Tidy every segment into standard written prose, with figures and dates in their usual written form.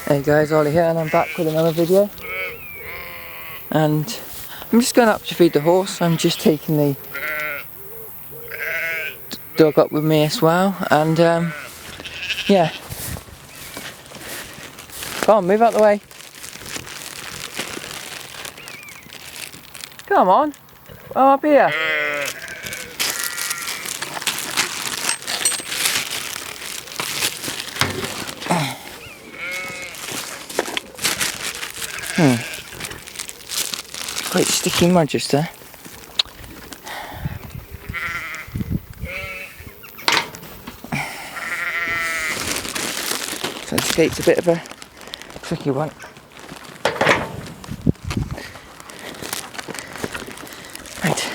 Hey guys, Ollie here, and I'm back with another video. And I'm just going up to feed the horse. I'm just taking the dog up with me as well. And yeah. Come on, move out the way. Come on. Oh, up here. Quite sticky mud just there. So this gate's a bit of a tricky one. Right.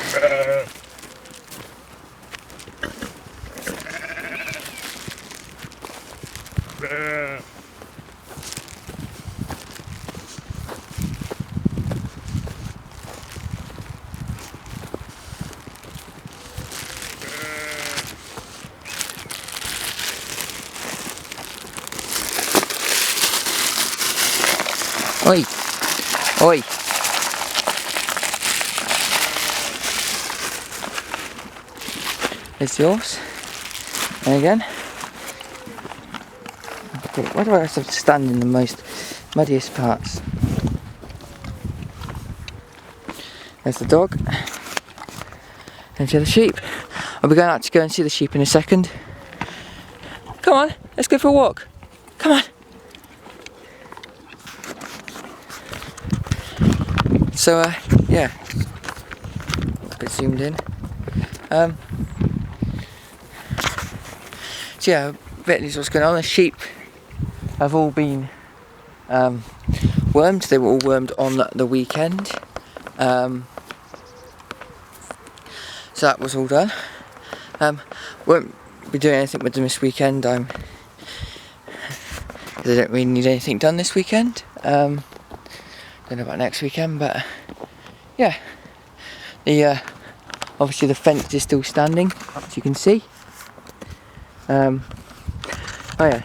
Oi! Oi! There's the horse. And again. Why do I have to stand in the most muddiest parts? There's the dog. And the sheep. I'll be going out to go and see the sheep in a second. Come on, let's go for a walk. Come on. So yeah, a bit zoomed in. So yeah, basically what's going on. The sheep have all been wormed. They were all wormed on the weekend. So that was all done. Won't be doing anything with them this weekend. Because I don't really need anything done this weekend. Don't know about next weekend, but yeah, the obviously the fence is still standing, as you can see. Oh yeah,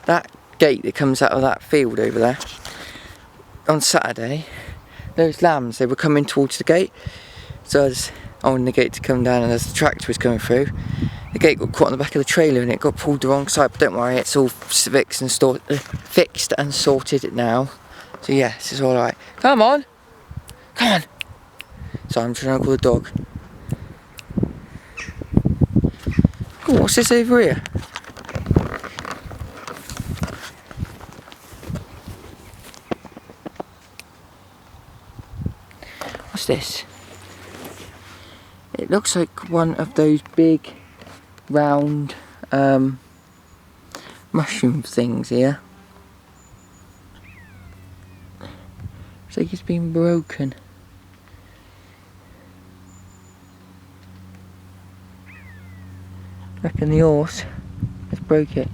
that gate that comes out of that field over there, on Saturday, those lambs, they were coming towards the gate, so as I wanted the gate to come down, and as the tractor was coming through, the gate got caught on the back of the trailer and it got pulled the wrong side, but don't worry, it's all fixed and sorted now. So yeah, this is alright. Come on! Come on! So I'm trying to call the dog. Ooh, what's this over here? What's this? It looks like one of those big round mushroom things here. Looks like it's been broken. I reckon the horse has broke it.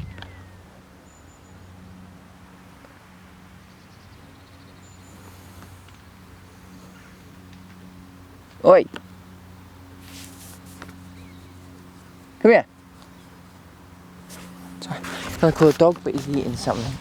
Oi! Come here. Sorry, I'm gonna call a dog, but he's eating something.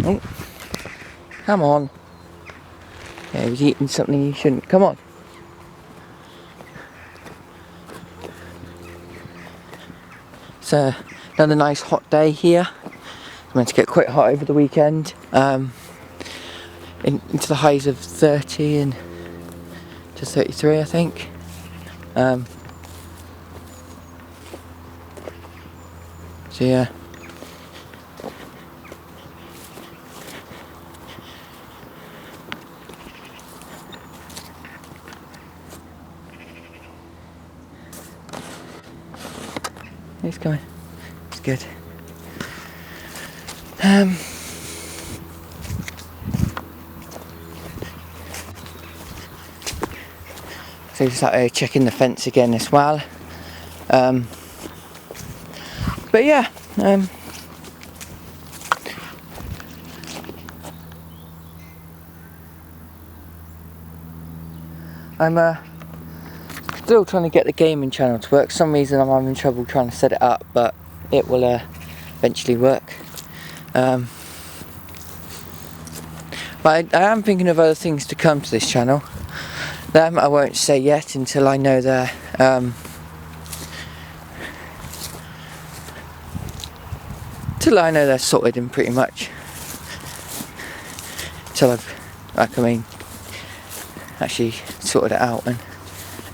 Oh, come on. Yeah, he was eating something he shouldn't. Come on. It's another nice hot day here. It's meant to get quite hot over the weekend. Into the highs of 30 and to 33, I think. So yeah. He's coming. It's good. So He was out there checking the fence again as well. But yeah, I'm still trying to get the gaming channel to work. For some reason I'm having trouble trying to set it up, but it will eventually work. But I am thinking of other things to come to this channel. Them I won't say yet until I know they're sorted in pretty much. Till I've actually sorted it out and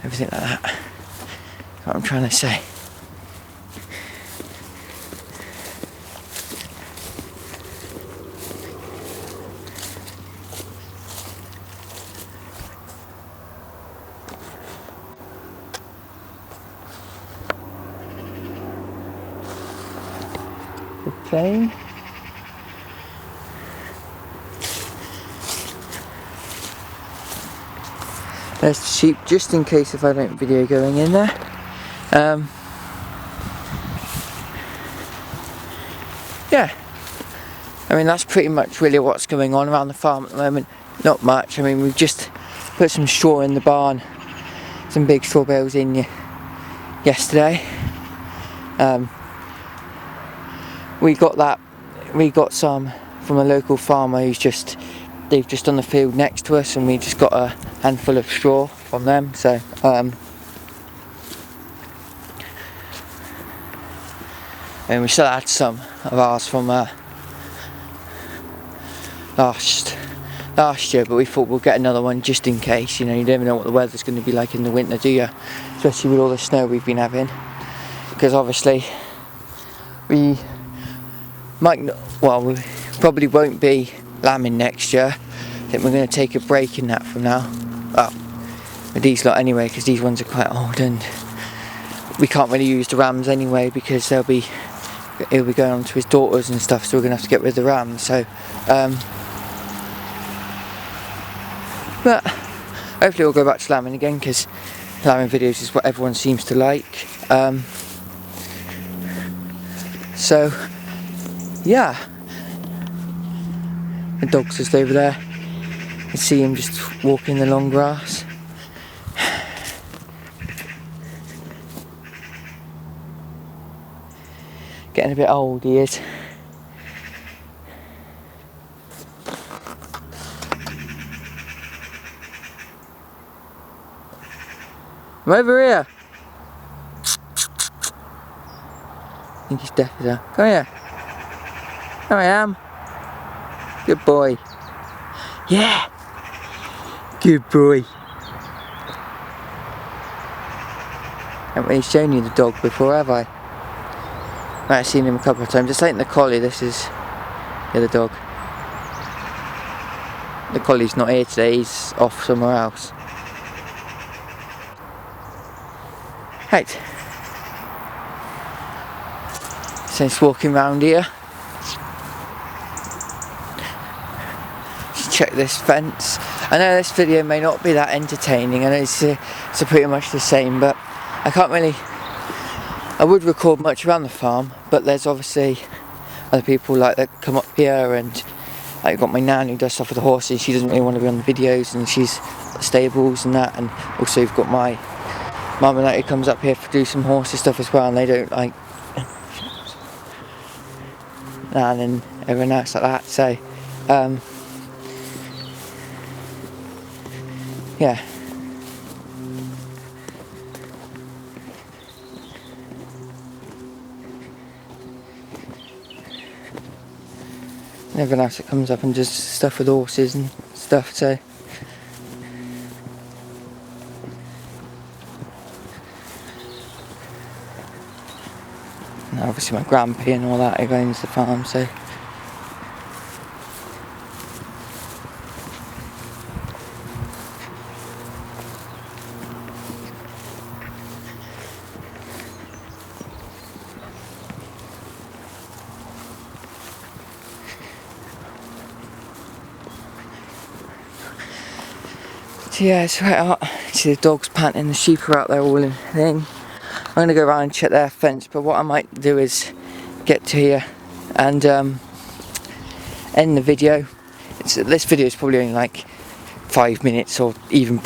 everything like that. What I'm trying to say. Okay. There's the sheep, just in case if I don't video going in there. Yeah, I mean that's pretty much really what's going on around the farm at the moment. Not much. I mean, we've just put some straw in the barn, some big straw bales in yesterday. We got some from a local farmer they've just done the field next to us, and we just got a handful of straw from them. So and we still had some of ours from last year, but we thought we'll get another one just in case. You know, you never know what the weather's going to be like in the winter, do you? Especially with all the snow we've been having. Because obviously we probably won't be lambing next year. I think we're going to take a break in that from now. Well, with these lot anyway, because these ones are quite old and we can't really use the rams anyway because he'll be going on to his daughters and stuff, so we're going to have to get rid of the rams. So but hopefully we'll go back to lambing again, because lambing videos is what everyone seems to like. So yeah, the dog's just over there. You can see him just walking the long grass. Getting a bit old, he is. I'm over here. I think he's deaf as hell. Come here. There I am. Good boy. Yeah. Good boy. I haven't really shown you the dog before, have I? I've seen him a couple of times. This ain't the collie, this is the other dog. The collie's not here today, he's off somewhere else. Right. So it's walking around here. Just check this fence. I know this video may not be that entertaining, I know it's pretty much the same, but I would record much around the farm, but there's obviously other people like that come up here, and I've got my nan who does stuff with the horses. She doesn't really want to be on the videos, and she's got stables and that, and also you've got my mum and that who comes up here to do some horses stuff as well, and they don't like nan and everyone else like that. So yeah. And everyone else that comes up and does stuff with horses and stuff, so and obviously my grandpa and all that who owns the farm, so So yeah, it's right out. See the dogs panting, the sheep are out there all in thing. I'm gonna go around and check their fence, but what I might do is get to here and end the video. This video is probably only like 5 minutes or even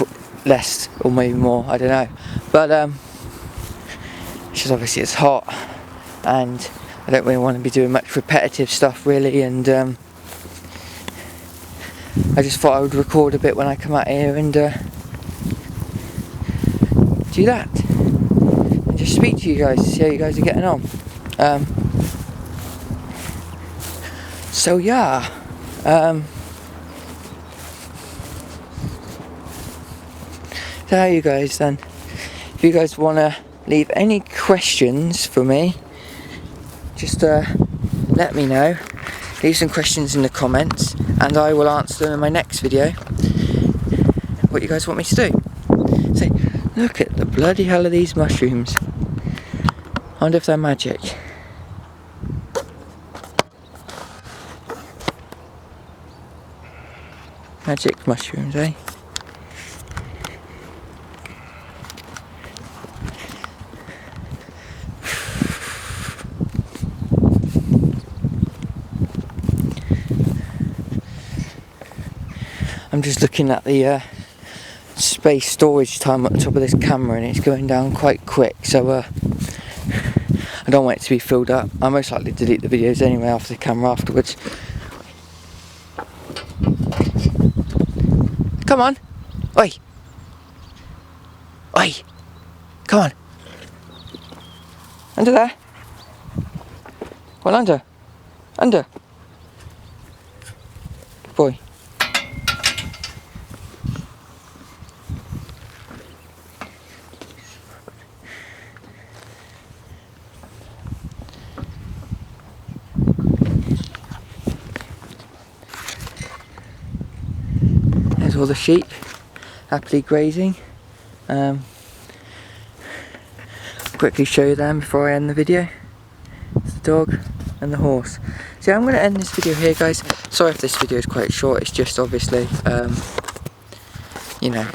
less or maybe more, I don't know. But it's just obviously it's hot and I don't really want to be doing much repetitive stuff really, and I just thought I would record a bit when I come out here and do that and just speak to you guys, see how you guys are getting on. So yeah, so how you guys then? If you guys want to leave any questions for me, just let me know. Leave some questions in the comments and I will answer them in my next video. What you guys want me to do? Say, look at the bloody hell of these mushrooms. I wonder if they're magic. Magic mushrooms, eh? I'm just looking at the space storage time at the top of this camera and it's going down quite quick, so I don't want it to be filled up. I most likely delete the videos anyway after the camera afterwards. Come on! Oi! Oi! Come on! Under there! Well, under! Under! Good boy. There's all the sheep happily grazing. Quickly show you them before I end the video. It's the dog and the horse. So I'm going to end this video here, guys. Sorry if this video is quite short, it's just obviously you know,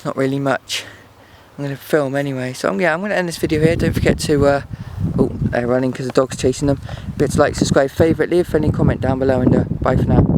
not really much. I'm going to film anyway, so I'm going to end this video here. Don't forget to oh, they're running because the dog's chasing them. Don't forget to like, subscribe, favourite, leave any comment down below, and bye for now.